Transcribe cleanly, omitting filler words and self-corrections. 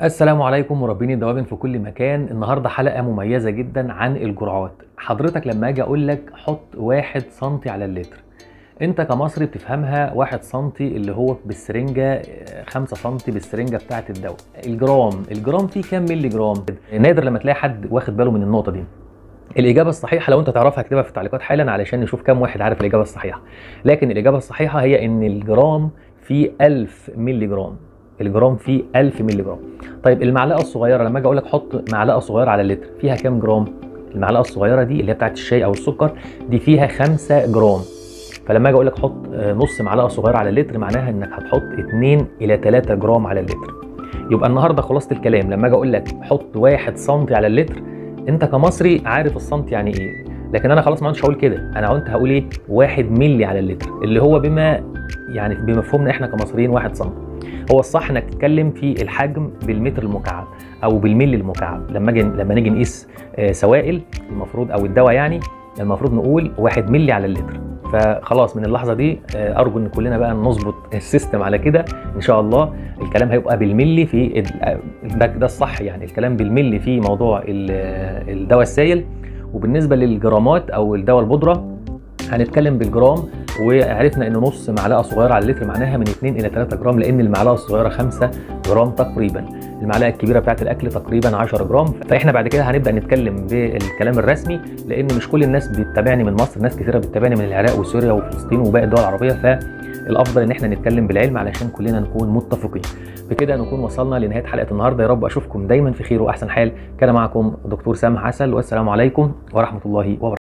السلام عليكم مربين الدواجن في كل مكان. النهارده حلقه مميزه جدا عن الجرعات. حضرتك لما اجي اقول لك حط 1 سنتي على اللتر، انت كمصري بتفهمها 1 سنتي اللي هو بالسرنجه، 5 سنتي بالسرنجه بتاعه الدواء. الجرام فيه كام مللي جرام؟ نادر لما تلاقي حد واخد باله من النقطه دي. الاجابه الصحيحه لو انت تعرفها اكتبها في التعليقات حالا علشان نشوف كام واحد عارف الاجابه الصحيحه. لكن الاجابه الصحيحه هي ان الجرام فيه 1000 مللي جرام. الجرام فيه 1000 مللي جرام. طيب المعلقه الصغيره لما اجي اقول لك حط معلقه صغيره على اللتر فيها كام جرام؟ المعلقه الصغيره دي اللي هي بتاعت الشاي او السكر دي فيها 5 جرام. فلما اجي اقول لك حط نص معلقه صغيره على اللتر معناها انك هتحط 2 الى 3 جرام على اللتر. يبقى النهارده خلاصه الكلام لما اجي اقول لك حط 1 سم على اللتر، انت كمصري عارف السنتي يعني ايه، لكن انا خلاص ما عدتش هقول كده، انا كنت هقول ايه؟ 1 مللي على اللتر اللي هو بما يعني بمفهومنا احنا كمصريين 1 سم. هو الصح انك تتكلم في الحجم بالمتر المكعب او بالملي المكعب. لما نيجي نقيس سوائل المفروض او الدواء يعني المفروض نقول 1 مللي على اللتر. فخلاص من اللحظه دي ارجو ان كلنا بقى نظبط السيستم على كده ان شاء الله. الكلام هيبقى بالملي في ده الصح، يعني الكلام بالملي في موضوع الدواء السائل، وبالنسبه للجرامات او الدواء البودره هنتكلم بالجرام. وعرفنا ان نص معلقه صغيره على اللتر معناها من 2 الى 3 جرام، لان المعلقه الصغيره 5 جرام تقريبا، المعلقه الكبيره بتاعت الاكل تقريبا 10 جرام. فاحنا بعد كده هنبدا نتكلم بالكلام الرسمي، لان مش كل الناس بتتابعني من مصر، ناس كثيره بتتابعني من العراق وسوريا وفلسطين وباقي الدول العربيه، فالافضل ان احنا نتكلم بالعلم علشان كلنا نكون متفقين. بكده نكون وصلنا لنهايه حلقه النهارده. يا رب اشوفكم دايما في خير واحسن حال. كان معكم دكتور سامح عسل، والسلام عليكم ورحمه الله وبركاته.